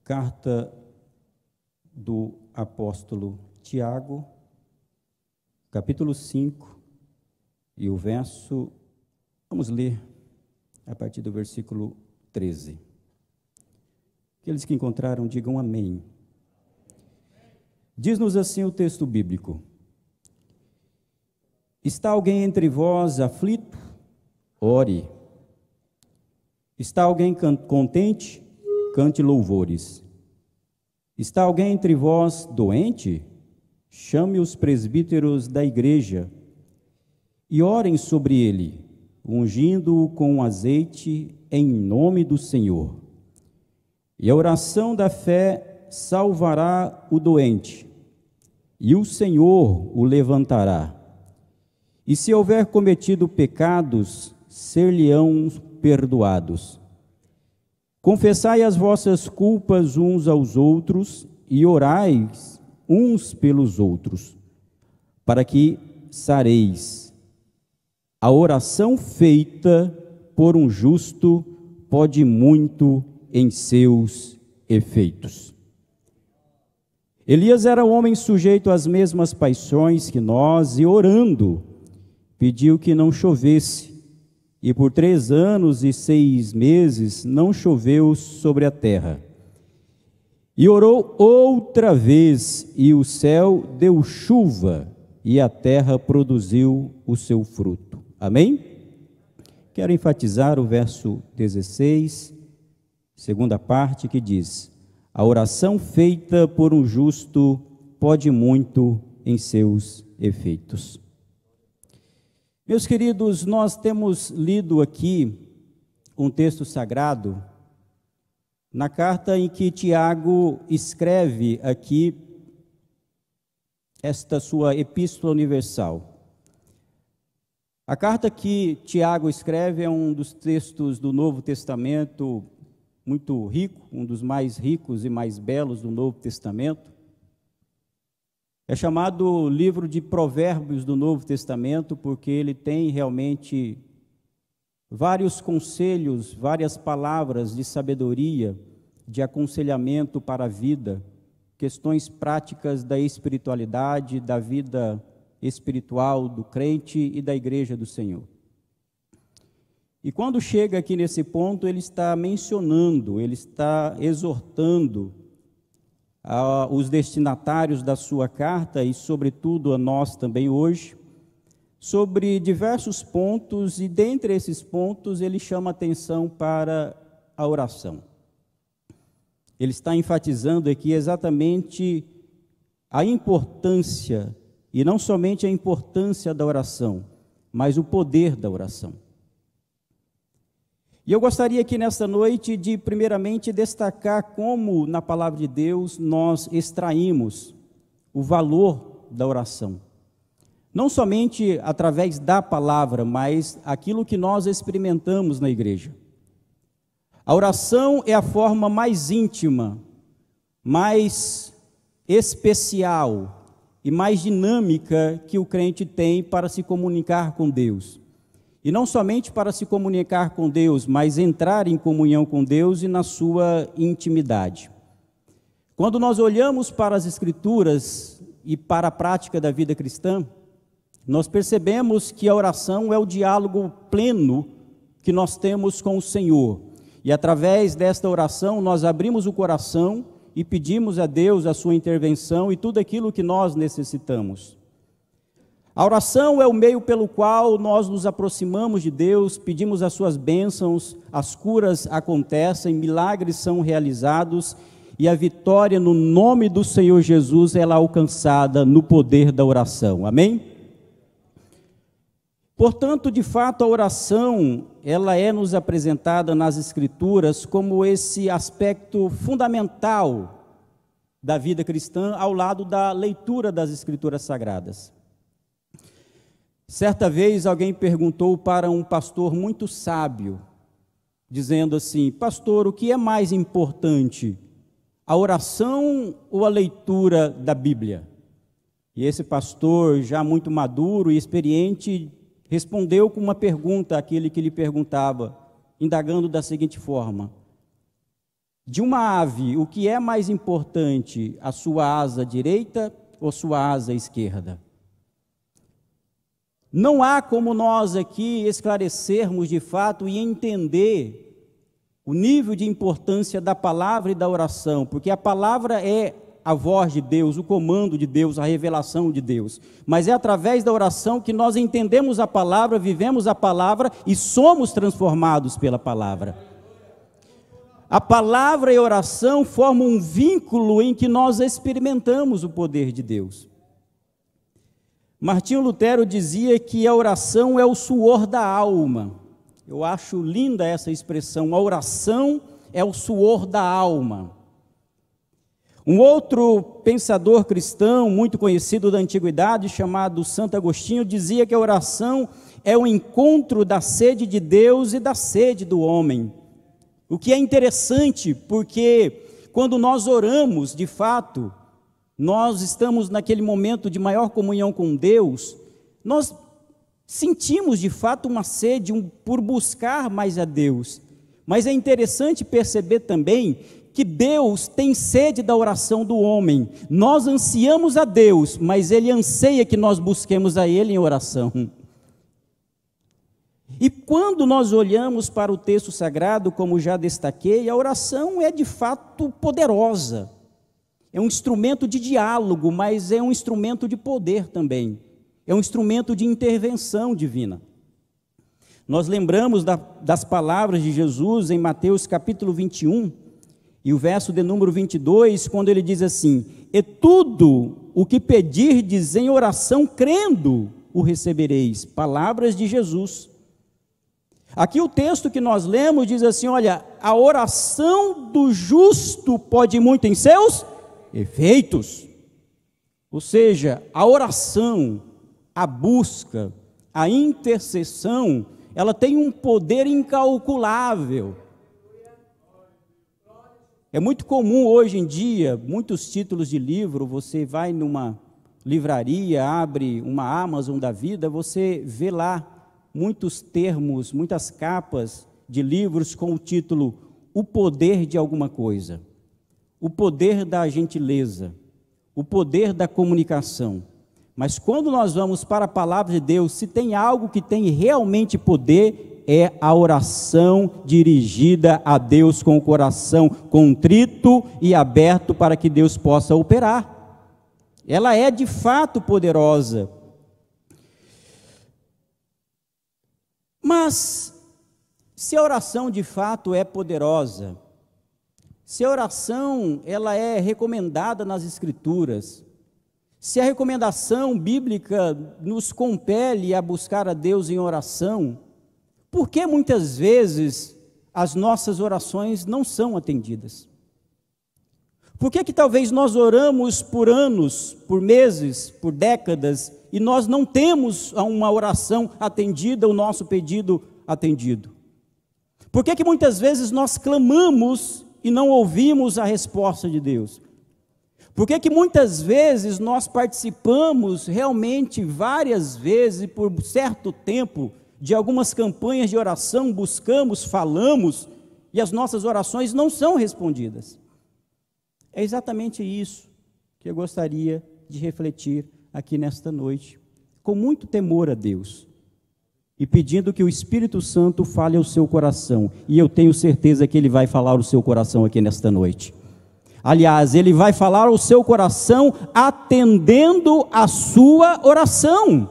Carta do apóstolo Tiago, capítulo 5, e o verso, vamos ler a partir do versículo 13. Aqueles que encontraram, digam amém. Diz-nos assim o texto bíblico: Está alguém entre vós aflito? Ore. Está alguém contente? Cante louvores. Está alguém entre vós doente? Chame os presbíteros da igreja e orem sobre ele, ungindo-o com azeite em nome do Senhor. E a oração da fé salvará o doente, e o Senhor o levantará. E se houver cometido pecados, ser-lhe-ão perdoados. Confessai as vossas culpas uns aos outros e orai uns pelos outros, para que sareis. A oração feita por um justo pode muito em seus efeitos. Elias era um homem sujeito às mesmas paixões que nós, e orando, pediu que não chovesse. E por 3 anos e 6 meses não choveu sobre a terra. E orou outra vez, e o céu deu chuva, e a terra produziu o seu fruto. Amém? Quero enfatizar o verso 16, segunda parte, que diz: a oração feita por um justo pode muito em seus efeitos. Meus queridos, nós temos lido aqui um texto sagrado na carta em que Tiago escreve aqui esta sua epístola universal. A carta que Tiago escreve é um dos textos do Novo Testamento muito rico, um dos mais ricos e mais belos do Novo Testamento. É chamado livro de Provérbios do Novo Testamento, porque ele tem realmente vários conselhos, várias palavras de sabedoria, de aconselhamento para a vida, questões práticas da espiritualidade, da vida espiritual do crente e da igreja do Senhor. E quando chega aqui nesse ponto, ele está mencionando, ele está exortando os destinatários da sua carta, e sobretudo a nós também hoje, sobre diversos pontos, e dentre esses pontos ele chama atenção para a oração. Ele está enfatizando aqui exatamente a importância, e não somente a importância da oração, mas o poder da oração. E eu gostaria aqui nesta noite de, primeiramente, destacar como, na palavra de Deus, nós extraímos o valor da oração. Não somente através da palavra, mas aquilo que nós experimentamos na igreja. A oração é a forma mais íntima, mais especial e mais dinâmica que o crente tem para se comunicar com Deus. E não somente para se comunicar com Deus, mas entrar em comunhão com Deus e na sua intimidade. Quando nós olhamos para as Escrituras e para a prática da vida cristã, nós percebemos que a oração é o diálogo pleno que nós temos com o Senhor. E através desta oração nós abrimos o coração e pedimos a Deus a sua intervenção e tudo aquilo que nós necessitamos. A oração é o meio pelo qual nós nos aproximamos de Deus, pedimos as suas bênçãos, as curas acontecem, milagres são realizados e a vitória no nome do Senhor Jesus ela é alcançada no poder da oração. Amém? Portanto, de fato, a oração ela é nos apresentada nas Escrituras como esse aspecto fundamental da vida cristã, ao lado da leitura das Escrituras Sagradas. Certa vez alguém perguntou para um pastor muito sábio, dizendo assim: pastor, o que é mais importante, a oração ou a leitura da Bíblia? E esse pastor, já muito maduro e experiente, respondeu com uma pergunta àquele que lhe perguntava, indagando da seguinte forma: De uma ave, o que é mais importante, a sua asa direita ou sua asa esquerda? Não há como nós aqui esclarecermos de fato e entender o nível de importância da palavra e da oração, porque a palavra é a voz de Deus, o comando de Deus, a revelação de Deus. Mas é através da oração que nós entendemos a palavra, vivemos a palavra e somos transformados pela palavra. A palavra e a oração formam um vínculo em que nós experimentamos o poder de Deus. Martinho Lutero dizia que a oração é o suor da alma. Eu acho linda essa expressão, a oração é o suor da alma. Um outro pensador cristão, muito conhecido da antiguidade, chamado Santo Agostinho, dizia que a oração é o encontro da sede de Deus e da sede do homem. O que é interessante, porque quando nós oramos, de fato, nós estamos naquele momento de maior comunhão com Deus, nós sentimos de fato uma sede por buscar mais a Deus, mas é interessante perceber também que Deus tem sede da oração do homem. Nós ansiamos a Deus, mas Ele anseia que nós busquemos a Ele em oração. E quando nós olhamos para o texto sagrado, como já destaquei, a oração é de fato poderosa, é um instrumento de diálogo, mas é um instrumento de poder também. É um instrumento de intervenção divina. Nós lembramos das palavras de Jesus em Mateus capítulo 21, e o verso de número 22, quando ele diz assim: e tudo o que pedirdes em oração crendo, o recebereis. Palavras de Jesus. Aqui o texto que nós lemos diz assim, olha, a oração do justo pode muito em seus efeitos. Ou seja, a oração, a busca, a intercessão, ela tem um poder incalculável. É muito comum hoje em dia, muitos títulos de livro, você vai numa livraria, abre uma Amazon da vida, você vê lá muitos termos, muitas capas de livros com o título O Poder de Alguma Coisa, o poder da gentileza, o poder da comunicação. Mas quando nós vamos para a palavra de Deus, se tem algo que tem realmente poder, é a oração dirigida a Deus com o coração contrito e aberto para que Deus possa operar. Ela é de fato poderosa. Mas, se a oração de fato é poderosa, se a oração ela é recomendada nas Escrituras, se a recomendação bíblica nos compele a buscar a Deus em oração, por que muitas vezes as nossas orações não são atendidas? Por que talvez nós oramos por anos, por meses, por décadas, e nós não temos uma oração atendida, o nosso pedido atendido? Por que muitas vezes nós clamamos e não ouvimos a resposta de Deus? Por que muitas vezes nós participamos realmente várias vezes, por certo tempo, de algumas campanhas de oração, buscamos, falamos, e as nossas orações não são respondidas? É exatamente isso que eu gostaria de refletir aqui nesta noite, com muito temor a Deus, e pedindo que o Espírito Santo fale ao seu coração, e eu tenho certeza que Ele vai falar ao seu coração aqui nesta noite. Aliás, Ele vai falar ao seu coração atendendo a sua oração,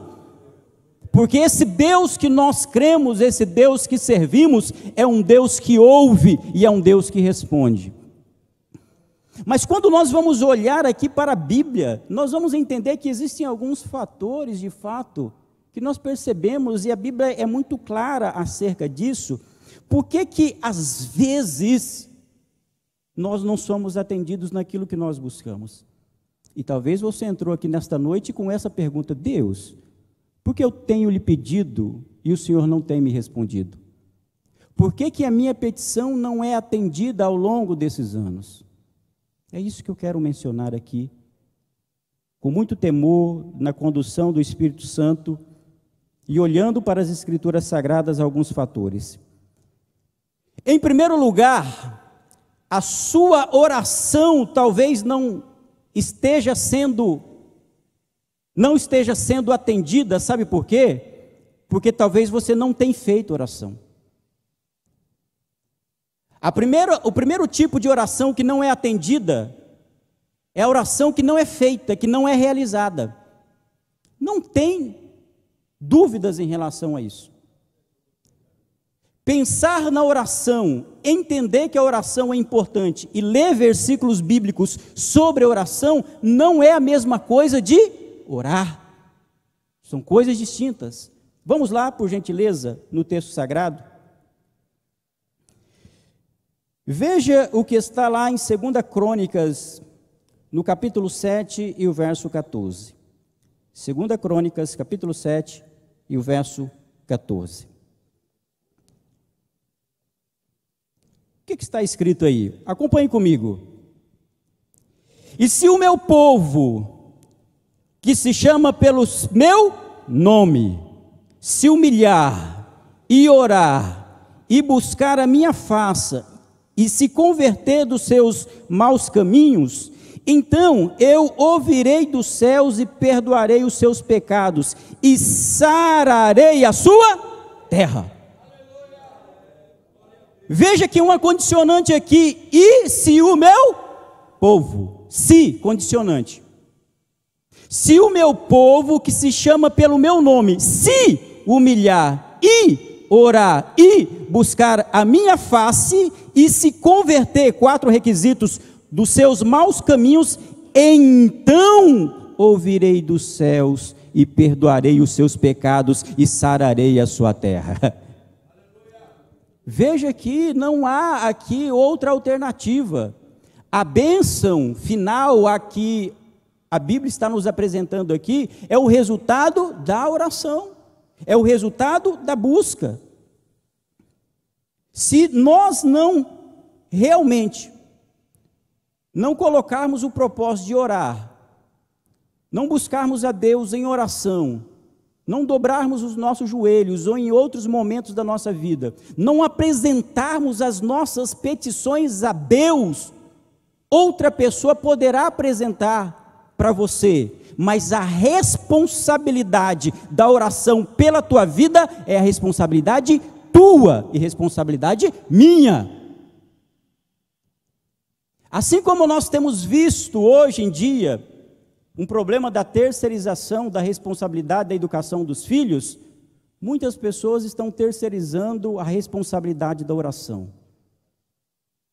porque esse Deus que nós cremos, esse Deus que servimos, é um Deus que ouve e é um Deus que responde. Mas quando nós vamos olhar aqui para a Bíblia, nós vamos entender que existem alguns fatores, de fato, que nós percebemos, e a Bíblia é muito clara acerca disso. Por que às vezes nós não somos atendidos naquilo que nós buscamos? E talvez você entrou aqui nesta noite com essa pergunta: Deus, por que eu tenho lhe pedido e o Senhor não tem me respondido? Por que a minha petição não é atendida ao longo desses anos? É isso que eu quero mencionar aqui, com muito temor, na condução do Espírito Santo, e olhando para as Escrituras Sagradas alguns fatores. Em primeiro lugar, a sua oração talvez não esteja sendo atendida, sabe por quê? Porque talvez você não tenha feito oração. O primeiro tipo de oração que não é atendida é a oração que não é feita, que não é realizada. Não tem dúvidas em relação a isso. Pensar na oração, entender que a oração é importante e ler versículos bíblicos sobre a oração não é a mesma coisa de orar. São coisas distintas. Vamos lá, por gentileza, no texto sagrado. Veja o que está lá em 2 Crônicas, no capítulo 7 e o verso 14. 2 Crônicas, capítulo 7 e o verso 14. O que está escrito aí? Acompanhe comigo. E se o meu povo, que se chama pelo meu nome, se humilhar e orar e buscar a minha face e se converter dos seus maus caminhos, então eu ouvirei dos céus e perdoarei os seus pecados e sararei a sua terra. Veja que uma condicionante aqui, e se o meu povo, se, condicionante. Se o meu povo, que se chama pelo meu nome, se humilhar e orar e buscar a minha face e se converter, 4 requisitos, dos seus maus caminhos, então ouvirei dos céus e perdoarei os seus pecados e sararei a sua terra. Veja que não há aqui outra alternativa. A bênção final aqui, a Bíblia está nos apresentando aqui, é o resultado da oração, é o resultado da busca. Se nós realmente não colocarmos o propósito de orar, não buscarmos a Deus em oração, não dobrarmos os nossos joelhos ou em outros momentos da nossa vida, não apresentarmos as nossas petições a Deus, outra pessoa poderá apresentar para você, mas a responsabilidade da oração pela tua vida é a responsabilidade tua e responsabilidade minha. Assim como nós temos visto hoje em dia um problema da terceirização da responsabilidade da educação dos filhos, muitas pessoas estão terceirizando a responsabilidade da oração.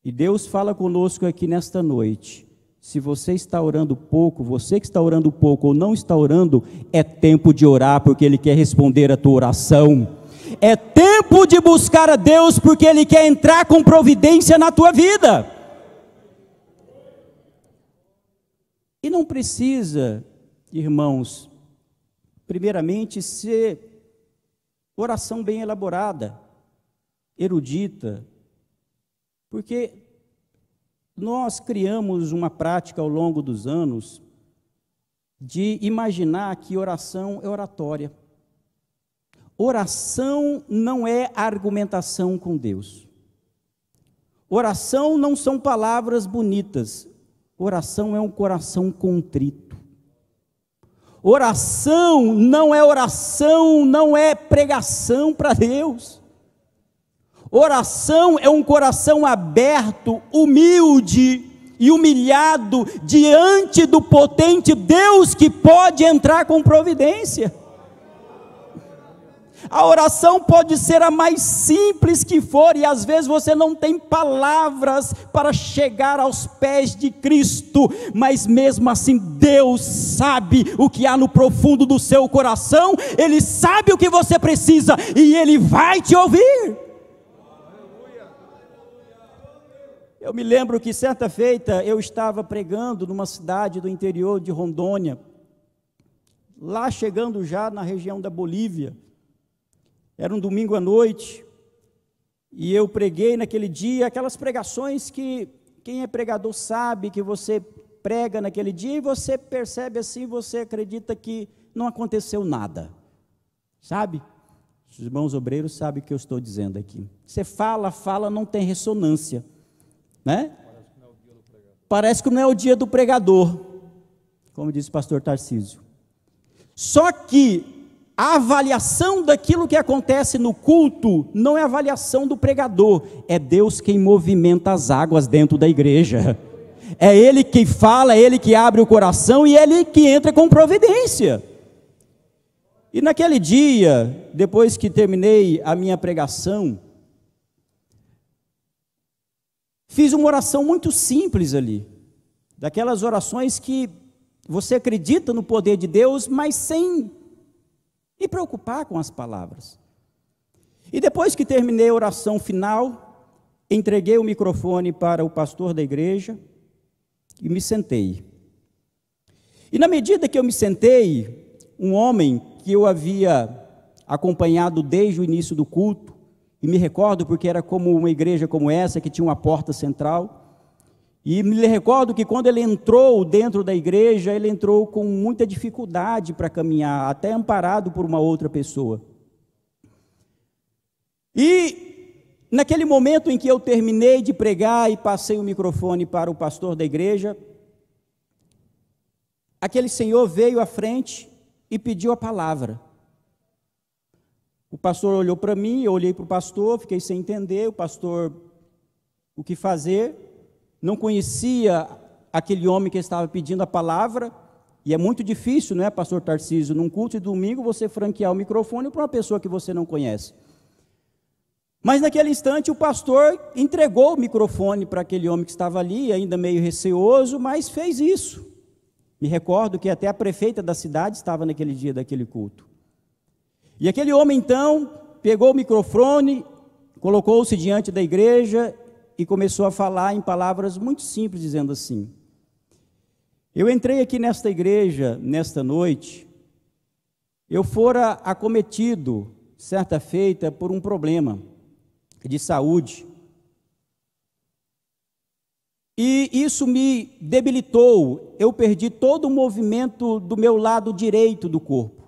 E Deus fala conosco aqui nesta noite. Se você está orando pouco, você que está orando pouco ou não está orando, é tempo de orar porque Ele quer responder a tua oração. É tempo de buscar a Deus porque Ele quer entrar com providência na tua vida. E não precisa, irmãos, primeiramente ser oração bem elaborada, erudita, porque nós criamos uma prática ao longo dos anos de imaginar que oração é oratória. Oração não é argumentação com Deus. Oração não são palavras bonitas. Oração é um coração contrito. Oração, não é pregação para Deus. Oração é um coração aberto, humilde e humilhado diante do potente Deus que pode entrar com providência. A oração pode ser a mais simples que for, e às vezes você não tem palavras para chegar aos pés de Cristo, mas mesmo assim Deus sabe o que há no profundo do seu coração, Ele sabe o que você precisa, e Ele vai te ouvir. Eu me lembro que certa feita eu estava pregando numa cidade do interior de Rondônia, lá chegando já na região da Bolívia. Era um domingo à noite, e eu preguei naquele dia, aquelas pregações que quem é pregador sabe, que você prega naquele dia, e você percebe assim, você acredita que não aconteceu nada, sabe? Os irmãos obreiros sabem o que eu estou dizendo aqui. Você fala, não tem ressonância, né? parece que não é o dia do pregador, como disse o pastor Tarcísio. Só que a avaliação daquilo que acontece no culto não é a avaliação do pregador, é Deus quem movimenta as águas dentro da igreja. É Ele que fala, é Ele que abre o coração e é Ele que entra com providência. E naquele dia, depois que terminei a minha pregação, fiz uma oração muito simples ali, daquelas orações que você acredita no poder de Deus, mas sem me preocupar com as palavras. E depois que terminei a oração final, entreguei o microfone para o pastor da igreja e me sentei. E na medida que eu me sentei, um homem que eu havia acompanhado desde o início do culto, e me recordo porque era como uma igreja como essa, que tinha uma porta central, e me recordo que quando ele entrou dentro da igreja, ele entrou com muita dificuldade para caminhar, até amparado por uma outra pessoa. E naquele momento em que eu terminei de pregar e passei o microfone para o pastor da igreja, aquele senhor veio à frente e pediu a palavra. O pastor olhou para mim, eu olhei para o pastor, fiquei sem entender, o pastor, o que fazer? Não conhecia aquele homem que estava pedindo a palavra, e é muito difícil, não é, pastor Tarcísio, num culto de domingo, você franquear o microfone para uma pessoa que você não conhece. Mas naquele instante o pastor entregou o microfone para aquele homem que estava ali, ainda meio receoso, mas fez isso. Me recordo que até a prefeita da cidade estava naquele dia daquele culto. E aquele homem então pegou o microfone, colocou-se diante da igreja e começou a falar em palavras muito simples, dizendo assim: eu entrei aqui nesta igreja, nesta noite, eu fora acometido, certa feita, por um problema de saúde, e isso me debilitou, eu perdi todo o movimento do meu lado direito do corpo,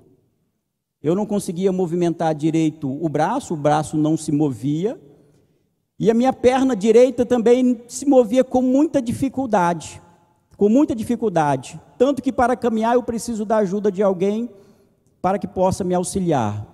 eu não conseguia movimentar direito o braço não se movia, e a minha perna direita também se movia com muita dificuldade, tanto que para caminhar eu preciso da ajuda de alguém para que possa me auxiliar.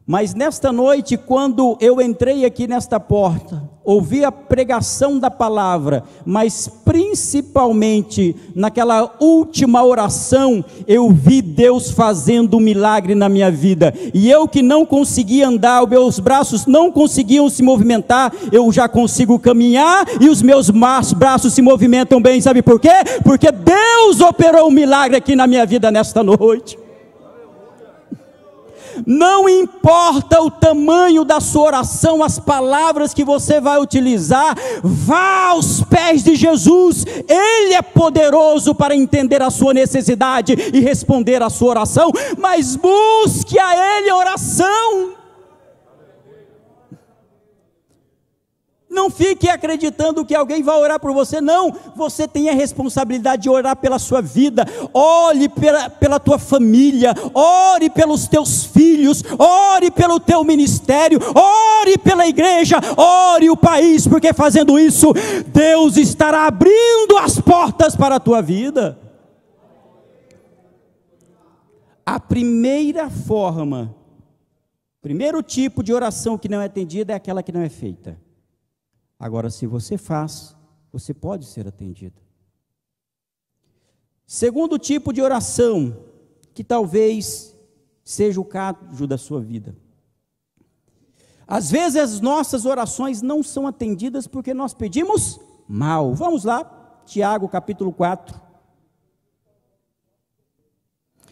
Mas nesta noite, quando eu entrei aqui nesta porta, ouvi a pregação da palavra, mas principalmente naquela última oração, eu vi Deus fazendo um milagre na minha vida, e eu que não conseguia andar, os meus braços não conseguiam se movimentar, eu já consigo caminhar, e os meus braços se movimentam bem, sabe por quê? Porque Deus operou um milagre aqui na minha vida nesta noite. Não importa o tamanho da sua oração, as palavras que você vai utilizar, vá aos pés de Jesus, Ele é poderoso para entender a sua necessidade e responder a sua oração, mas busque a Ele a oração. Não fique acreditando que alguém vai orar por você, não, você tem a responsabilidade de orar pela sua vida, ore pela tua família, ore pelos teus filhos, ore pelo teu ministério, ore pela igreja, ore o país, porque fazendo isso, Deus estará abrindo as portas para a tua vida. A primeira forma, primeiro tipo de oração que não é atendida é aquela que não é feita. Agora, se você faz, você pode ser atendido. Segundo tipo de oração, que talvez seja o caso da sua vida. Às vezes as nossas orações não são atendidas porque nós pedimos mal. Vamos lá, Tiago capítulo 4.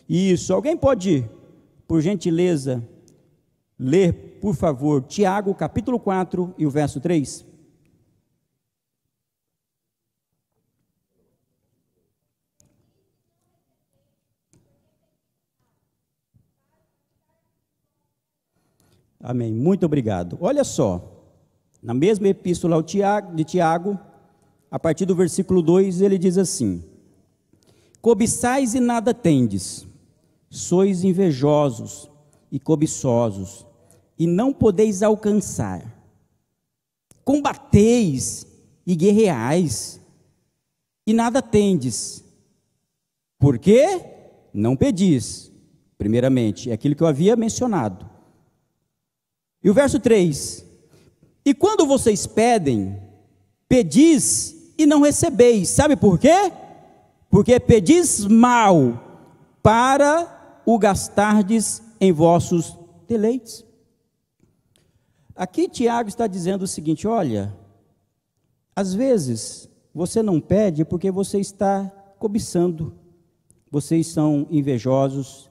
Isso, alguém pode, por gentileza, ler, por favor, Tiago capítulo 4 e o verso 3? Amém, muito obrigado. Olha só, na mesma epístola de Tiago, a partir do versículo 2, ele diz assim: cobiçais e nada tendes, sois invejosos e cobiçosos, e não podeis alcançar. Combateis e guerreais, e nada tendes. Por quê? Não pedis. Primeiramente, é aquilo que eu havia mencionado. E o verso 3: e quando vocês pedem, pedis e não recebeis. Sabe por quê? Porque pedis mal, para o gastardes em vossos deleites. Aqui Tiago está dizendo o seguinte: olha, às vezes você não pede porque você está cobiçando, vocês são invejosos.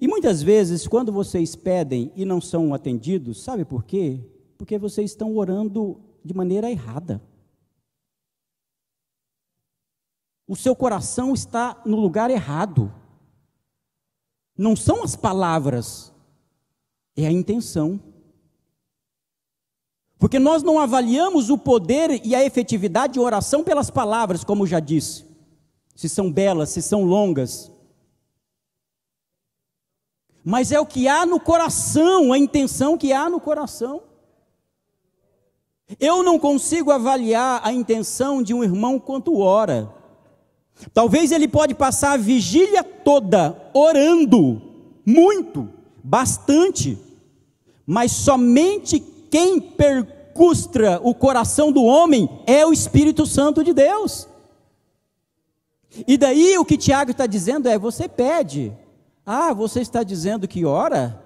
E muitas vezes, quando vocês pedem e não são atendidos, sabe por quê? Porque vocês estão orando de maneira errada. O seu coração está no lugar errado. Não são as palavras, é a intenção. Porque nós não avaliamos o poder e a efetividade de oração pelas palavras, como já disse. Se são belas, se são longas. Mas é o que há no coração, a intenção que há no coração. Eu não consigo avaliar a intenção de um irmão quanto ora. Talvez ele pode passar a vigília toda orando, muito, bastante, mas somente quem percustra o coração do homem é o Espírito Santo de Deus. E daí o que Tiago está dizendo é: você pede. Ah, você está dizendo que ora?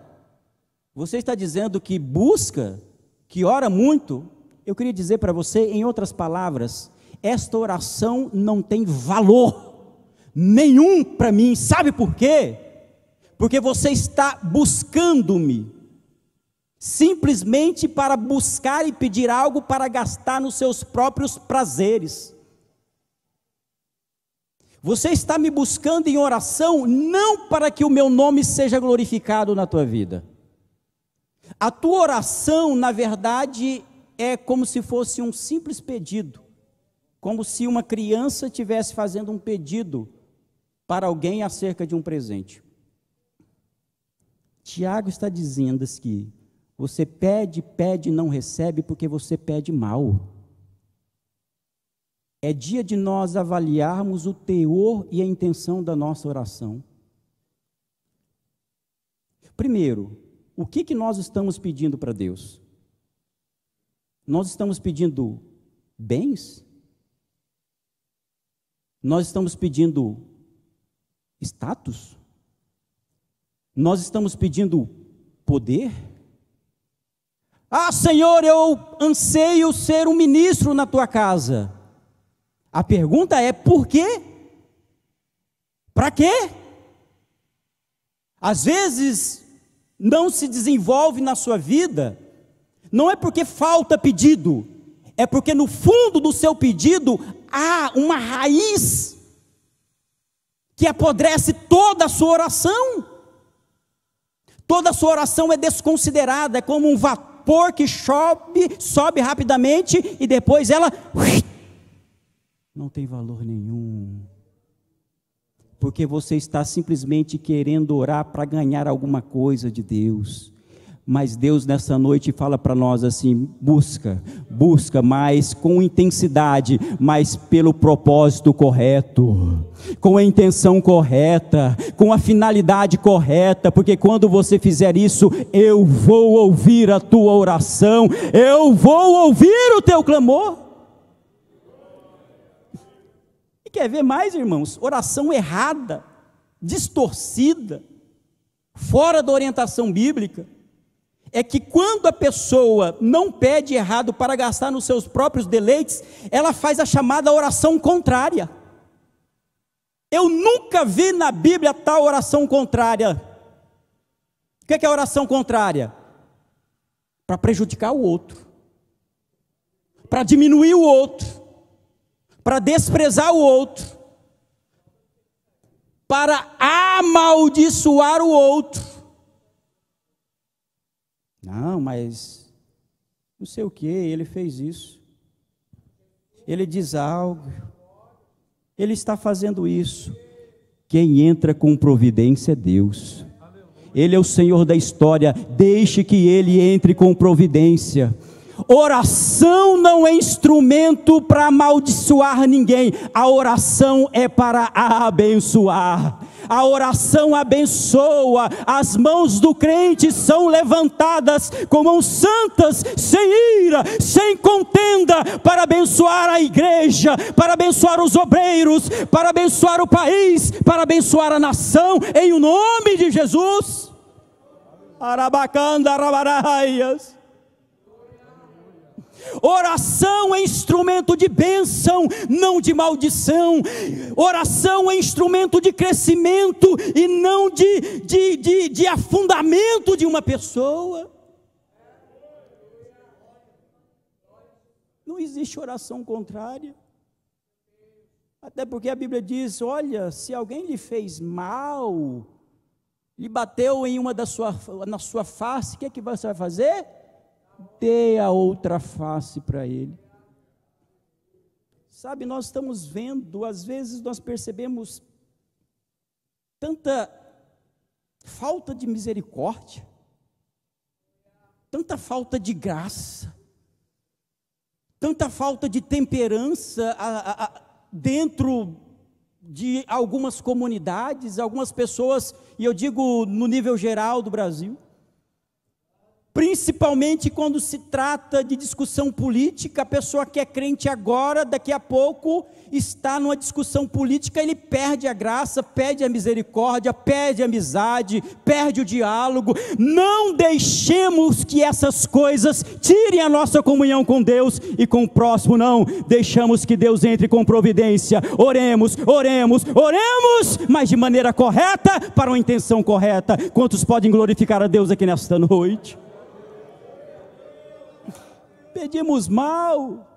Você está dizendo que busca? Que ora muito? Eu queria dizer para você, em outras palavras, esta oração não tem valor nenhum para mim. Sabe por quê? Porque você está buscando-me simplesmente para buscar e pedir algo para gastar nos seus próprios prazeres. Você está me buscando em oração não para que o meu nome seja glorificado na tua vida. A tua oração, na verdade, é como se fosse um simples pedido, como se uma criança estivesse fazendo um pedido para alguém acerca de um presente. Tiago está dizendo que você pede, pede e não recebe porque você pede mal. É dia de nós avaliarmos o teor e a intenção da nossa oração. Primeiro, o que nós estamos pedindo para Deus? Nós estamos pedindo bens? Nós estamos pedindo status? Nós estamos pedindo poder? Ah, Senhor, eu anseio ser um ministro na tua casa. A pergunta é: por quê? Para quê? Às vezes não se desenvolve na sua vida, não é porque falta pedido, é porque no fundo do seu pedido há uma raiz que apodrece toda a sua oração. Toda a sua oração é desconsiderada, é como um vapor que sobe rapidamente e depois ela não tem valor nenhum, porque você está simplesmente querendo orar para ganhar alguma coisa de Deus. Mas Deus nessa noite fala para nós assim: busca, mas com intensidade, mas pelo propósito correto, com a intenção correta, com a finalidade correta, porque quando você fizer isso, eu vou ouvir a tua oração, eu vou ouvir o teu clamor. E quer ver mais, irmãos? Oração errada, distorcida, fora da orientação bíblica, é que quando a pessoa não pede errado para gastar nos seus próprios deleites, ela faz a chamada oração contrária. Eu nunca vi na Bíblia tal oração contrária. O que é a oração contrária? Para prejudicar o outro, para diminuir o outro, para desprezar o outro, para amaldiçoar o outro. Não, mas não sei o que, ele fez isso, ele diz algo, ele está fazendo isso. Quem entra com providência é Deus. Ele é o Senhor da história, deixe que Ele entre com providência. Oração não é instrumento para amaldiçoar ninguém, a oração é para abençoar. A oração abençoa, as mãos do crente são levantadas com mãos santas, sem ira, sem contenda, para abençoar a igreja, para abençoar os obreiros, para abençoar o país, para abençoar a nação, em o nome de Jesus. Arabacanda, arabaraias. Oração é instrumento de bênção, não de maldição. Oração é instrumento de crescimento e não de afundamento de uma pessoa. Não existe oração contrária. Até porque a Bíblia diz, olha, se alguém lhe fez mal, lhe bateu em na sua face, o que é que você vai fazer? Dê a outra face para ele. Sabe, nós estamos vendo, às vezes nós percebemos tanta falta de misericórdia, tanta falta de graça, tanta falta de temperança dentro de algumas comunidades, algumas pessoas, e eu digo no nível geral do Brasil, principalmente quando se trata de discussão política. A pessoa que é crente agora, daqui a pouco está numa discussão política, ele perde a graça, perde a misericórdia, perde a amizade, perde o diálogo. Não deixemos que essas coisas tirem a nossa comunhão com Deus e com o próximo, não. Deixamos que Deus entre com providência. Oremos, oremos, oremos, mas de maneira correta, para uma intenção correta. Quantos podem glorificar a Deus aqui nesta noite? Pedimos mal,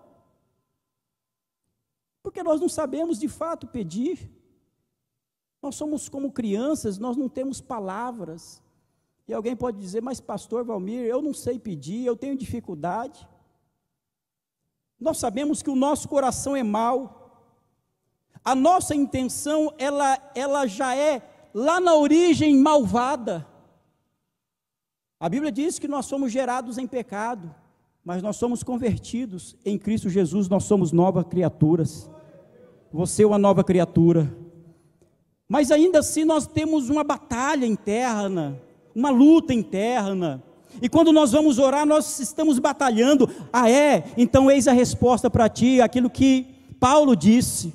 porque nós não sabemos de fato pedir. Nós somos como crianças, nós não temos palavras. E alguém pode dizer, mas pastor Valmir, eu não sei pedir, eu tenho dificuldade. Nós sabemos que o nosso coração é mau. A nossa intenção, ela já é lá na origem malvada. A Bíblia diz que nós somos gerados em pecado, mas nós somos convertidos em Cristo Jesus, nós somos novas criaturas. Você é uma nova criatura. Mas ainda assim nós temos uma batalha interna, uma luta interna. E quando nós vamos orar, nós estamos batalhando. Então eis a resposta para ti, aquilo que Paulo disse.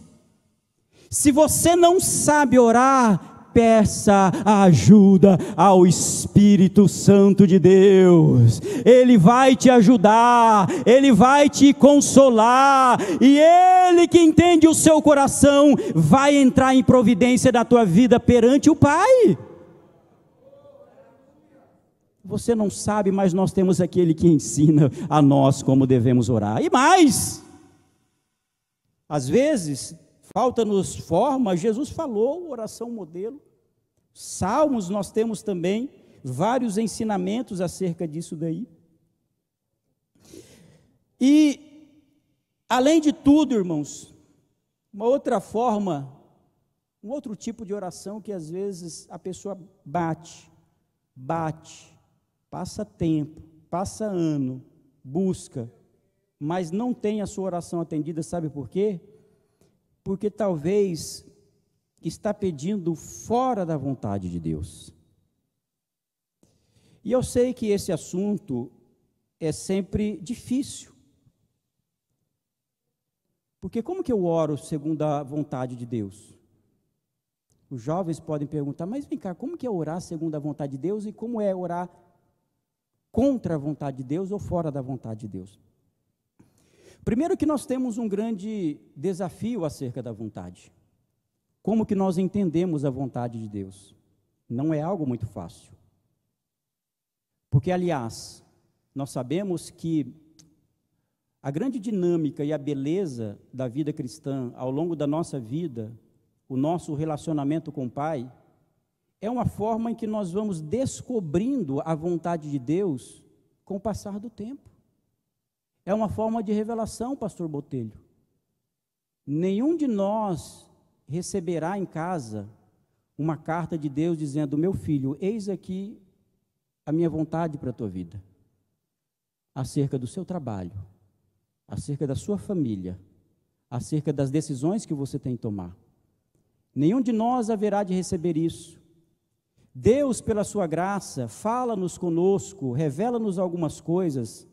Se você não sabe orar, peça a ajuda ao Espírito Santo de Deus. Ele vai te ajudar, Ele vai te consolar, e Ele que entende o seu coração, vai entrar em providência da tua vida perante o Pai. Você não sabe, mas nós temos aquele que ensina a nós como devemos orar. E mais, às vezes falta-nos forma. Jesus falou, oração modelo. Salmos, nós temos também vários ensinamentos acerca disso daí. E, além de tudo, irmãos, uma outra forma, um outro tipo de oração que às vezes a pessoa bate, passa tempo, passa ano, busca, mas não tem a sua oração atendida, sabe por quê? Porque talvez está pedindo fora da vontade de Deus. E eu sei que esse assunto é sempre difícil. Porque como que eu oro segundo a vontade de Deus? Os jovens podem perguntar, mas vem cá, como que é orar segundo a vontade de Deus e como é orar contra a vontade de Deus ou fora da vontade de Deus? Primeiro que nós temos um grande desafio acerca da vontade. Como que nós entendemos a vontade de Deus? Não é algo muito fácil. Porque, aliás, nós sabemos que a grande dinâmica e a beleza da vida cristã ao longo da nossa vida, o nosso relacionamento com o Pai, é uma forma em que nós vamos descobrindo a vontade de Deus com o passar do tempo. É uma forma de revelação, pastor Botelho. Nenhum de nós receberá em casa uma carta de Deus dizendo, meu filho, eis aqui a minha vontade para a tua vida. acerca do seu trabalho, acerca da sua família, acerca das decisões que você tem que tomar. Nenhum de nós haverá de receber isso. Deus, pela sua graça, fala-nos conosco, revela-nos algumas coisas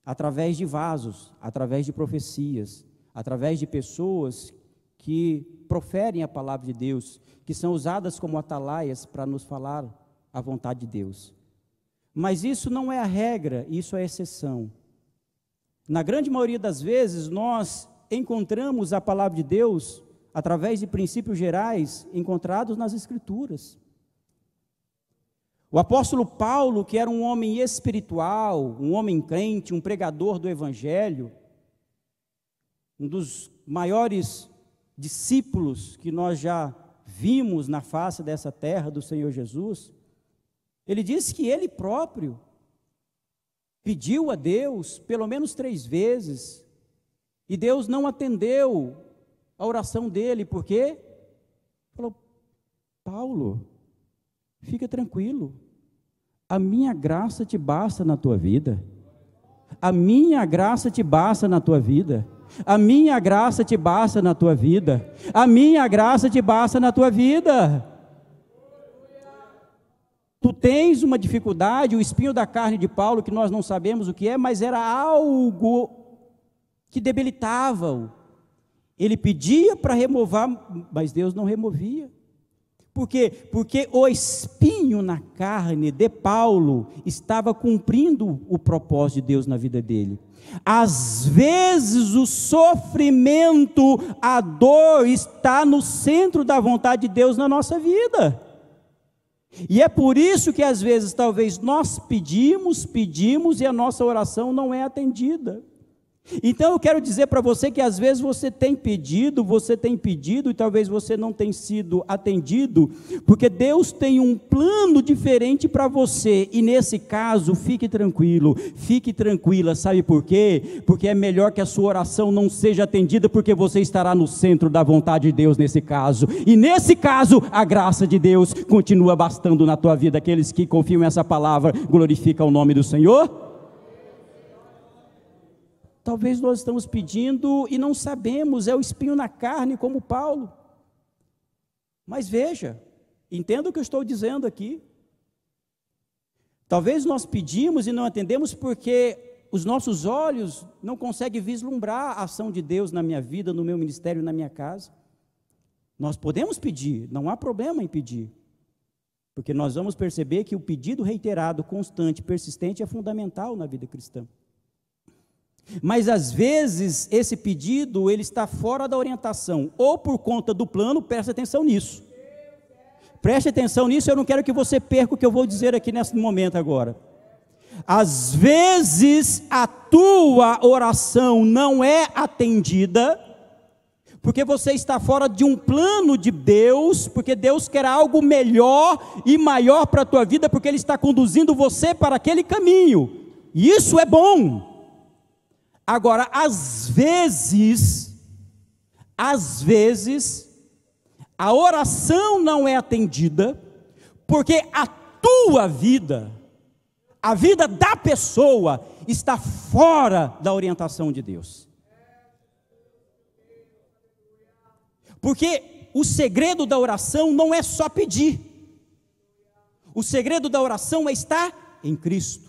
através de vasos, através de profecias, através de pessoas que proferem a palavra de Deus, que são usadas como atalaias para nos falar a vontade de Deus. Mas isso não é a regra, isso é a exceção. Na grande maioria das vezes, nós encontramos a palavra de Deus através de princípios gerais encontrados nas Escrituras. O apóstolo Paulo, que era um homem espiritual, um homem crente, um pregador do Evangelho, um dos maiores discípulos que nós já vimos na face dessa terra do Senhor Jesus, ele disse que ele próprio pediu a Deus pelo menos 3 vezes, e Deus não atendeu a oração dele, porque falou: Paulo, fica tranquilo, a minha graça te basta na tua vida, a minha graça te basta na tua vida, a minha graça te basta na tua vida, a minha graça te basta na tua vida. Tu tens uma dificuldade, o espinho da carne de Paulo, que nós não sabemos o que é, mas era algo que debilitava-o. Ele pedia para remover, mas Deus não removia. Por quê? Porque o espinho na carne de Paulo estava cumprindo o propósito de Deus na vida dele. Às vezes o sofrimento, a dor está no centro da vontade de Deus na nossa vida. E é por isso que às vezes talvez nós pedimos e a nossa oração não é atendida. Então eu quero dizer para você que às vezes você tem pedido e talvez você não tenha sido atendido, porque Deus tem um plano diferente para você, e nesse caso, fique tranquilo, fique tranquila, sabe por quê? Porque é melhor que a sua oração não seja atendida, porque você estará no centro da vontade de Deus nesse caso, e nesse caso, a graça de Deus continua bastando na tua vida. Aqueles que confiam nessa palavra, glorificam o nome do Senhor. Talvez nós estamos pedindo e não sabemos, é o espinho na carne, como Paulo. Mas veja, entenda o que eu estou dizendo aqui. Talvez nós pedimos e não atendemos porque os nossos olhos não conseguem vislumbrar a ação de Deus na minha vida, no meu ministério, na minha casa. Nós podemos pedir, não há problema em pedir, porque nós vamos perceber que o pedido reiterado, constante, persistente é fundamental na vida cristã. Mas às vezes esse pedido ele está fora da orientação, ou por conta do plano. Preste atenção nisso, eu não quero que você perca o que eu vou dizer aqui nesse momento agora. Às vezes a tua oração não é atendida, porque você está fora de um plano de Deus, porque Deus quer algo melhor e maior para a tua vida, porque Ele está conduzindo você para aquele caminho, e isso é bom. Agora, às vezes, a oração não é atendida, porque a tua vida, a vida da pessoa, está fora da orientação de Deus. Porque o segredo da oração não é só pedir, o segredo da oração é estar em Cristo.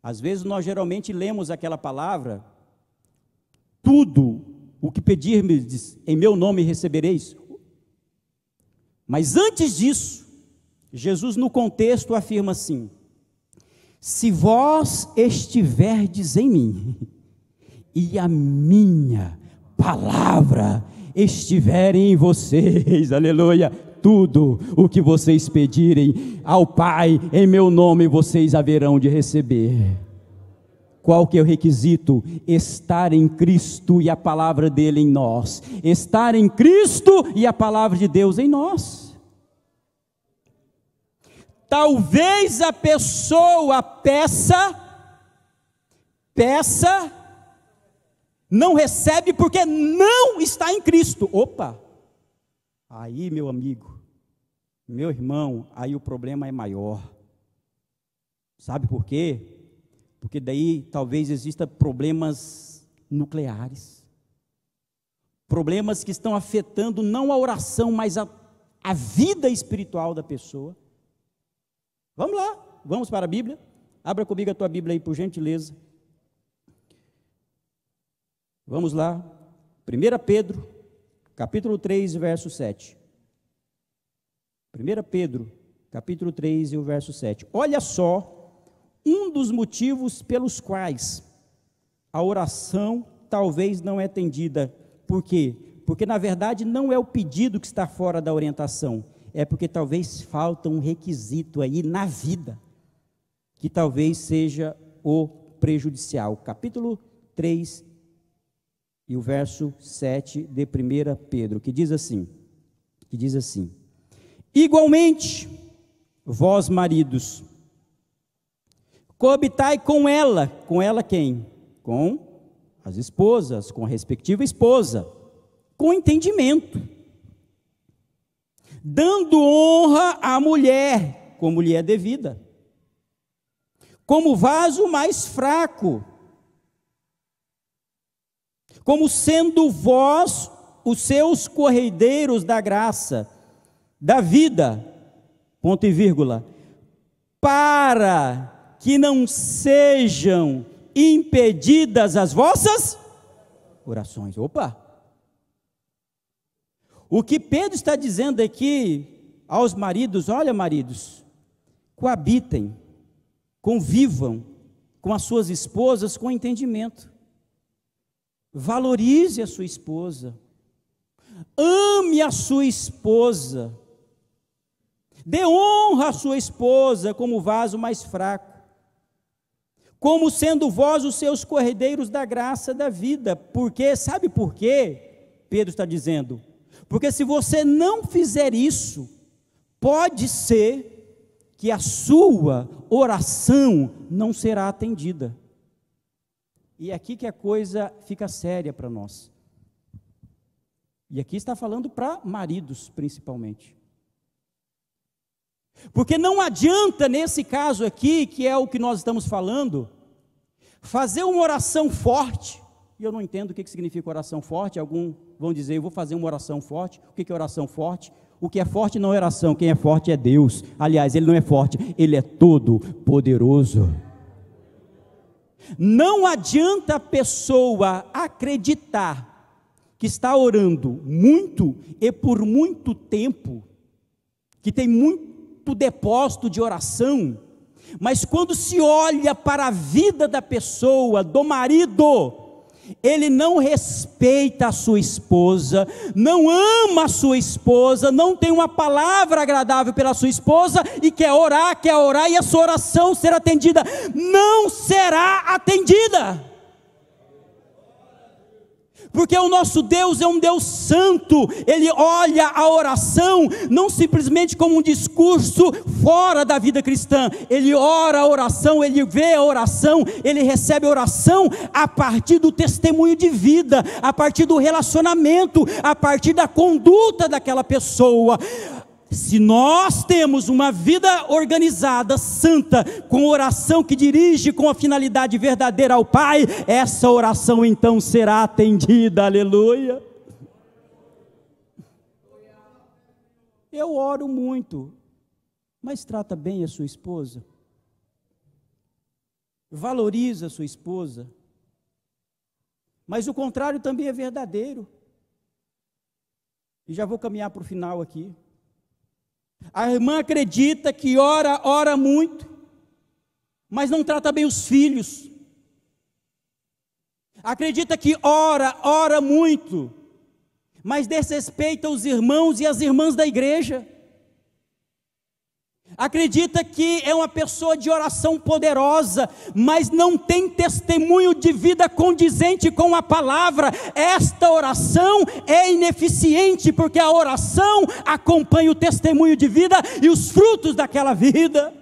Às vezes nós geralmente lemos aquela palavra: tudo o que pedirdes em meu nome recebereis. Mas antes disso, Jesus no contexto afirma assim: se vós estiverdes em mim, e a minha palavra estiver em vocês, aleluia, tudo o que vocês pedirem ao Pai em meu nome, vocês haverão de receber. Qual que é o requisito? Estar em Cristo e a palavra dele em nós. Estar em Cristo e a palavra de Deus em nós. Talvez a pessoa peça, não recebe porque não está em Cristo. Opa! Aí, meu amigo, meu irmão, aí o problema é maior. Sabe por quê? porque daí talvez existam problemas nucleares, problemas que estão afetando não a oração, mas a vida espiritual da pessoa. Vamos lá, vamos para a Bíblia. Abra comigo a tua Bíblia aí, por gentileza. Vamos lá, 1 Pedro, capítulo 3, verso 7. 1 Pedro, capítulo 3 e o verso 7. Olha só, um dos motivos pelos quais a oração talvez não é atendida. Por quê? Porque na verdade não é o pedido que está fora da orientação, é porque talvez falta um requisito aí na vida, que talvez seja o prejudicial. Capítulo 3 e o verso 7 de 1 Pedro, que diz assim, igualmente, vós maridos, coabitai com ela quem? Com as esposas, com a respectiva esposa, com entendimento, dando honra à mulher, como lhe é devida, como vaso mais fraco, como sendo vós os seus corredeiros da graça, da vida, ponto e vírgula, para que não sejam impedidas as vossas orações. Opa! O que Pedro está dizendo aqui aos maridos: olha, maridos, coabitem, convivam com as suas esposas com entendimento. Valorize a sua esposa, ame a sua esposa, dê honra à sua esposa como vaso mais fraco, como sendo vós os seus corredeiros da graça da vida. Porque, sabe por quê? Pedro está dizendo, porque se você não fizer isso, pode ser que a sua oração não será atendida. E é aqui que a coisa fica séria para nós. E aqui está falando para maridos, principalmente. Porque não adianta, nesse caso aqui, que é o que nós estamos falando, fazer uma oração forte. E eu não entendo o que significa oração forte. Alguns vão dizer, eu vou fazer uma oração forte. O que é oração forte? O que é forte não é oração, quem é forte é Deus. Aliás, Ele não é forte, Ele é todo poderoso. Não adianta a pessoa acreditar que está orando muito e por muito tempo, que tem muito depósito de oração, mas quando se olha para a vida da pessoa, do marido, ele não respeita a sua esposa, não ama a sua esposa, não tem uma palavra agradável pela sua esposa e quer orar e a sua oração ser atendida, não será atendida. Porque o nosso Deus é um Deus santo. Ele olha a oração não simplesmente como um discurso fora da vida cristã. Ele ora a oração, ele vê a oração, ele recebe a oração a partir do testemunho de vida, a partir do relacionamento, a partir da conduta daquela pessoa. Se nós temos uma vida organizada, santa, com oração que dirige com a finalidade verdadeira ao Pai, essa oração então será atendida, aleluia. Eu oro muito, mas trata bem a sua esposa, valoriza a sua esposa, mas o contrário também é verdadeiro, e já vou caminhar para o final aqui. A irmã acredita que ora muito, mas não trata bem os filhos. Acredita que ora muito, mas desrespeita os irmãos e as irmãs da igreja. Acredita que é uma pessoa de oração poderosa, mas não tem testemunho de vida condizente com a palavra. Esta oração é ineficiente, porque a oração acompanha o testemunho de vida e os frutos daquela vida.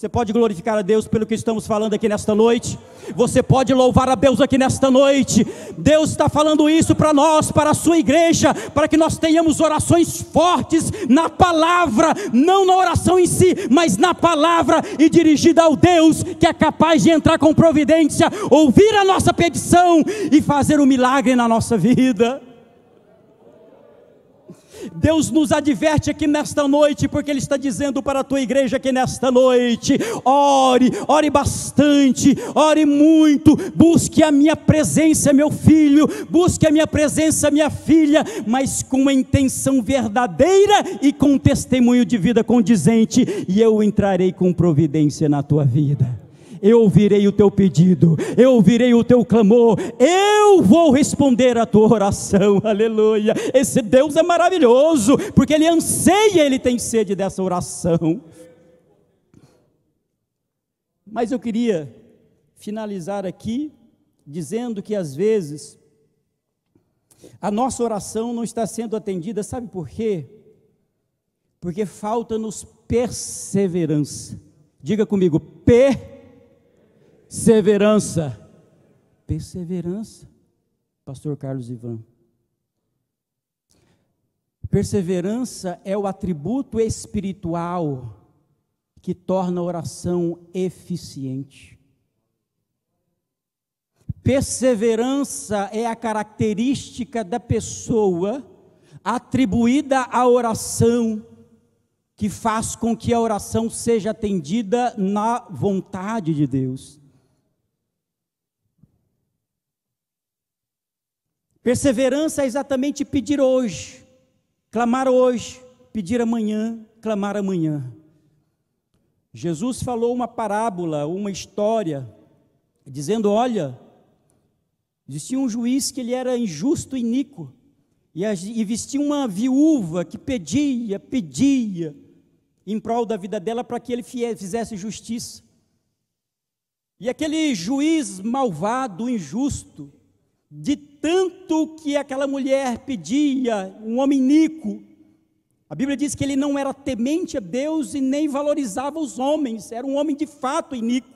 Você pode glorificar a Deus pelo que estamos falando aqui nesta noite? Você pode louvar a Deus aqui nesta noite? Deus está falando isso para nós, para a sua igreja, para que nós tenhamos orações fortes na palavra, não na oração em si, mas na palavra e dirigida ao Deus que é capaz de entrar com providência, ouvir a nossa petição e fazer um milagre na nossa vida. Deus nos adverte aqui nesta noite, porque Ele está dizendo para a tua igreja aqui nesta noite: ore bastante, ore muito, busque a minha presença, meu filho, busque a minha presença, minha filha, mas com uma intenção verdadeira e com um testemunho de vida condizente, e eu entrarei com providência na tua vida. Eu ouvirei o teu pedido, eu ouvirei o teu clamor, eu vou responder a tua oração, aleluia. Esse Deus é maravilhoso, porque Ele anseia, Ele tem sede dessa oração. Mas eu queria finalizar aqui, dizendo que às vezes, a nossa oração não está sendo atendida, sabe por quê? Porque falta-nos perseverança. Diga comigo, perseverança, pastor Carlos Ivan. Perseverança é o atributo espiritual que torna a oração eficiente. Perseverança é a característica da pessoa atribuída à oração, que faz com que a oração seja atendida na vontade de Deus. Perseverança é exatamente pedir hoje, clamar hoje, pedir amanhã, clamar amanhã. Jesus falou uma parábola, uma história, dizendo: olha, existia um juiz que ele era injusto e iníquo, e existia uma viúva que pedia em prol da vida dela para que ele fizesse justiça. E aquele juiz malvado, injusto, de tanto que aquela mulher pedia, um homem iníquo, a Bíblia diz que ele não era temente a Deus e nem valorizava os homens, era um homem de fato iníquo,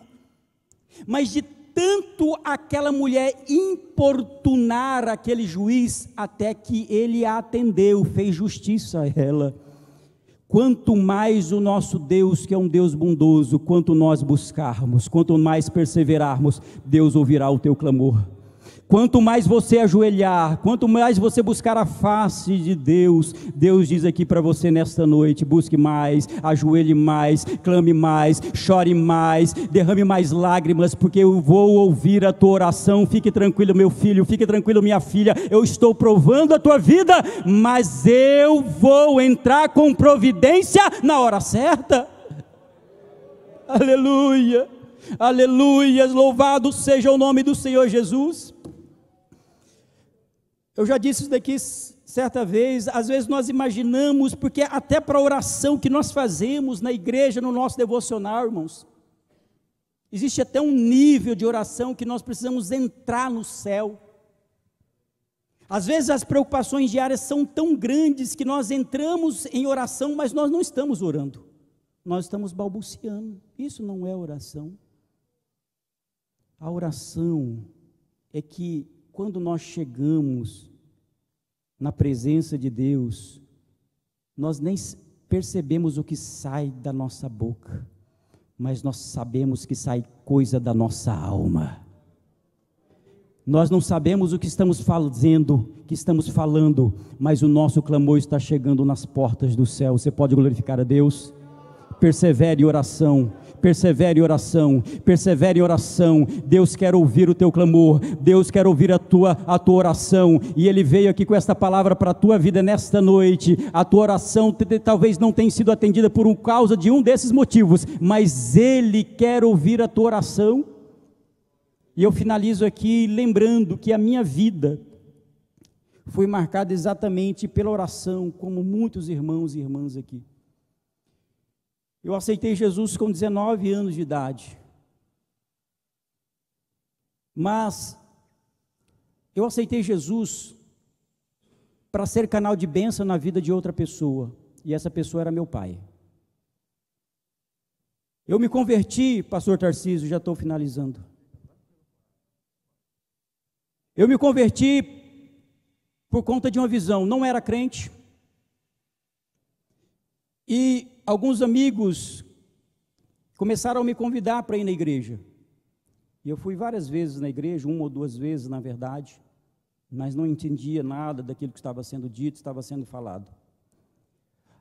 mas de tanto aquela mulher importunar aquele juiz, até que ele a atendeu, fez justiça a ela. Quanto mais o nosso Deus, que é um Deus bondoso, quanto nós buscarmos, quanto mais perseverarmos, Deus ouvirá o teu clamor. Quanto mais você ajoelhar, quanto mais você buscar a face de Deus, Deus diz aqui para você nesta noite: busque mais, ajoelhe mais, clame mais, chore mais, derrame mais lágrimas, porque eu vou ouvir a tua oração. Fique tranquilo, meu filho, fique tranquilo, minha filha, eu estou provando a tua vida, mas eu vou entrar com providência na hora certa. Aleluia, aleluia, louvado seja o nome do Senhor Jesus. Eu já disse isso daqui certa vez, às vezes nós imaginamos, porque até para a oração que nós fazemos na igreja, no nosso devocional, irmãos, existe até um nível de oração que nós precisamos entrar no céu. Às vezes as preocupações diárias são tão grandes que nós entramos em oração, mas nós não estamos orando, nós estamos balbuciando. Isso não é oração. A oração é que quando nós chegamos na presença de Deus, nós nem percebemos o que sai da nossa boca, mas nós sabemos que sai coisa da nossa alma. Nós não sabemos o que estamos fazendo, que estamos falando, mas o nosso clamor está chegando nas portas do céu. Você pode glorificar a Deus? Persevere em oração, persevere em oração, persevere em oração. Deus quer ouvir o teu clamor, Deus quer ouvir a tua oração, e Ele veio aqui com esta palavra para a tua vida nesta noite. A tua oração talvez não tenha sido atendida por causa de um desses motivos, mas Ele quer ouvir a tua oração. E eu finalizo aqui lembrando que a minha vida foi marcada exatamente pela oração, como muitos irmãos e irmãs aqui. Eu aceitei Jesus com 19 anos de idade, mas eu aceitei Jesus para ser canal de bênção na vida de outra pessoa, e essa pessoa era meu pai. Eu me converti, pastor Tarcísio, já estou finalizando. Eu me converti por conta de uma visão, não era crente. E alguns amigos começaram a me convidar para ir na igreja. E eu fui várias vezes na igreja, 1 ou 2 vezes na verdade, mas não entendia nada daquilo que estava sendo dito, estava sendo falado.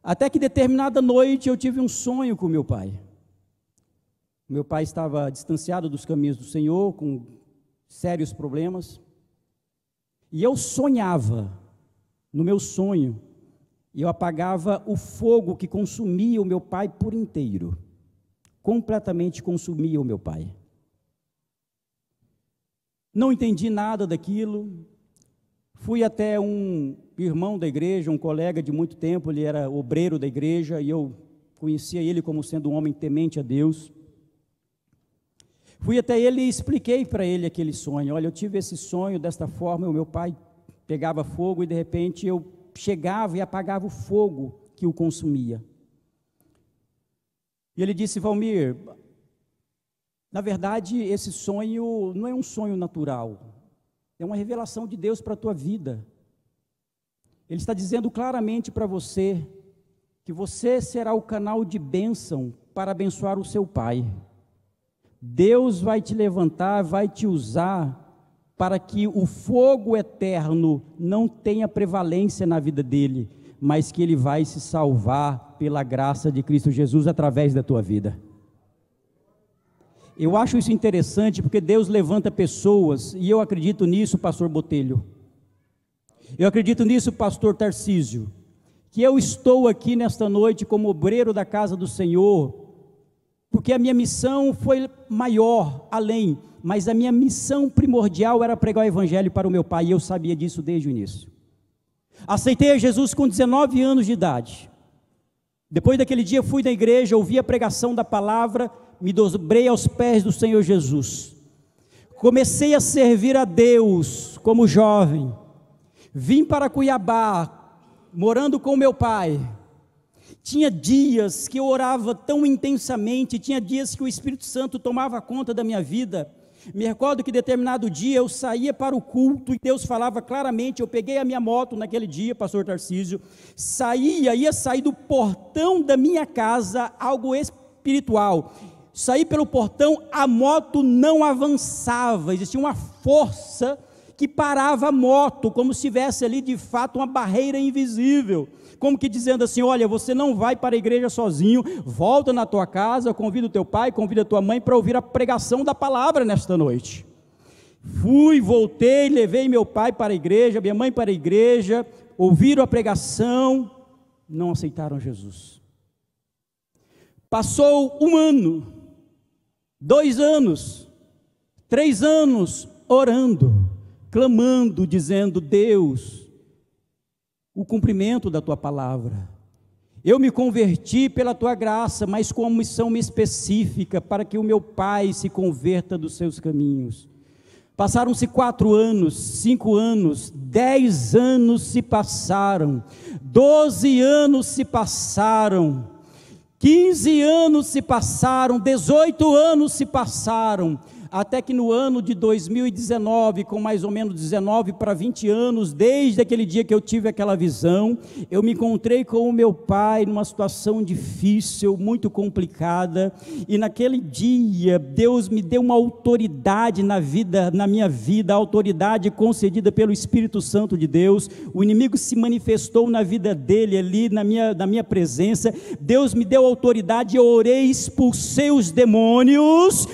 Até que determinada noite eu tive um sonho com meu pai. Meu pai estava distanciado dos caminhos do Senhor, com sérios problemas. E eu sonhava, no meu sonho, e eu apagava o fogo que consumia o meu pai por inteiro. Completamente consumia o meu pai. Não entendi nada daquilo. Fui até um irmão da igreja, um colega de muito tempo, ele era obreiro da igreja, e eu conhecia ele como sendo um homem temente a Deus. Fui até ele e expliquei para ele aquele sonho. Olha, eu tive esse sonho desta forma, o meu pai pegava fogo e de repente eu chegava e apagava o fogo que o consumia. E ele disse: Valmir, na verdade esse sonho não é um sonho natural, é uma revelação de Deus para a tua vida. Ele está dizendo claramente para você que você será o canal de bênção para abençoar o seu pai. Deus vai te levantar, vai te usar para que o fogo eterno não tenha prevalência na vida dele, mas que ele vai se salvar pela graça de Cristo Jesus através da tua vida. Eu acho isso interessante porque Deus levanta pessoas, e eu acredito nisso, pastor Botelho. Eu acredito nisso, pastor Tarcísio, que eu estou aqui nesta noite como obreiro da casa do Senhor, porque a minha missão foi maior, além, mas a minha missão primordial era pregar o evangelho para o meu pai, e eu sabia disso desde o início. Aceitei a Jesus com 19 anos de idade. Depois daquele dia fui na igreja, ouvi a pregação da palavra, me dobrei aos pés do Senhor Jesus. Comecei a servir a Deus como jovem. Vim para Cuiabá, morando com meu pai. Tinha dias que eu orava tão intensamente, tinha dias que o Espírito Santo tomava conta da minha vida. Me recordo que determinado dia eu saía para o culto e Deus falava claramente. Eu peguei a minha moto naquele dia, pastor Tarcísio, ia sair do portão da minha casa, algo espiritual. Saí pelo portão, a moto não avançava, existia uma força que parava a moto, como se tivesse ali de fato uma barreira invisível, como que dizendo assim: olha, você não vai para a igreja sozinho, volta na tua casa, convida o teu pai, convida a tua mãe para ouvir a pregação da palavra nesta noite. Fui, voltei, levei meu pai para a igreja, minha mãe para a igreja, ouviram a pregação, não aceitaram Jesus. Passou 1 ano, 2 anos, 3 anos, orando, clamando, dizendo: Deus, o cumprimento da tua palavra, eu me converti pela tua graça, mas com uma missão específica, para que o meu pai se converta dos seus caminhos. Passaram-se 4 anos, 5 anos, 10 anos se passaram, 12 anos se passaram, 15 anos se passaram, 18 anos se passaram, até que no ano de 2019, com mais ou menos 19 para 20 anos, desde aquele dia que eu tive aquela visão, eu me encontrei com o meu pai numa situação difícil, muito complicada, e naquele dia, Deus me deu uma autoridade na minha vida, a autoridade concedida pelo Espírito Santo de Deus. O inimigo se manifestou na vida dele ali, na minha presença. Deus me deu autoridade, eu orei, expulsei os demônios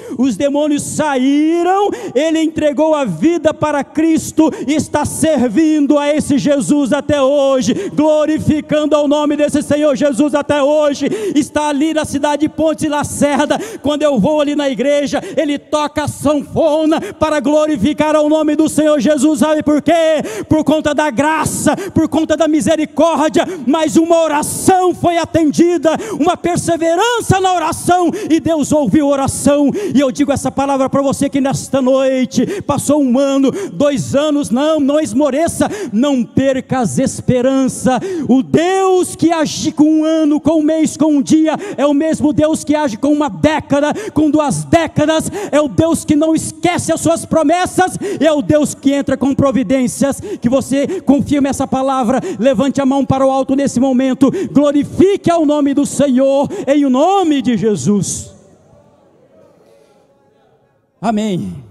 saíram, ele entregou a vida para Cristo e está servindo a esse Jesus até hoje, glorificando ao nome desse Senhor Jesus até hoje. Está ali na cidade de Pontes e Lacerda. Quando eu vou ali na igreja, ele toca a sanfona para glorificar ao nome do Senhor Jesus. Sabe por quê? Por conta da graça, por conta da misericórdia, mas uma oração foi atendida, uma perseverança na oração, e Deus ouviu a oração. E eu digo essa palavra para para você que nesta noite passou 1 ano, 2 anos, não esmoreça, não perca as esperanças. O Deus que age com 1 ano, com 1 mês, com 1 dia, é o mesmo Deus que age com 1 década, com 2 décadas, é o Deus que não esquece as suas promessas, é o Deus que entra com providências. Que você confirme essa palavra, levante a mão para o alto nesse momento, glorifique ao nome do Senhor, em o nome de Jesus. Amém.